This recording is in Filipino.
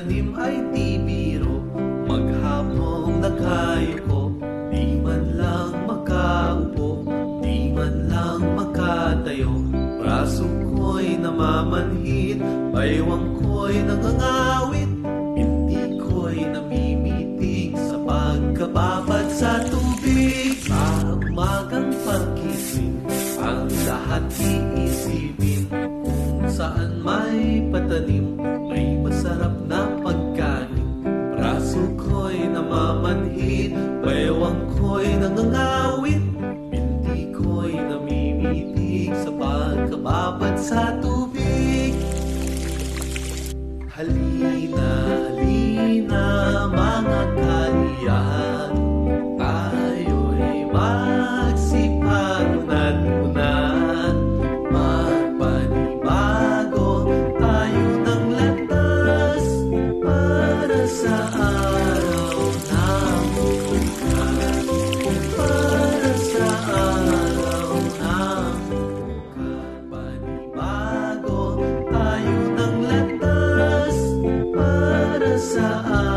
pagtanim ay di biro. Maghapong naghayuko, di man lang makaupo, di man lang makatayo. Braso ko'y namamanhid, baywang ko'y nangangawit, binti ko'y namimitig sa pagkababad sa tubig. Sa umagang pagkising, ang lahat iisipin, kung saan may patanim, may masarap na pagkain. Braso ko'y namamanhid, baywang ko'y nangangawit, binti ko'y namimitig sa pagkababad sa tubig. Halina, halina mga kaliyahan, tayo'y magsipag-unan unan. Magpanibago tayo ng landas para sa araw na bukas, para sa araw na bukas. Panibago tayo ng landas para sa araw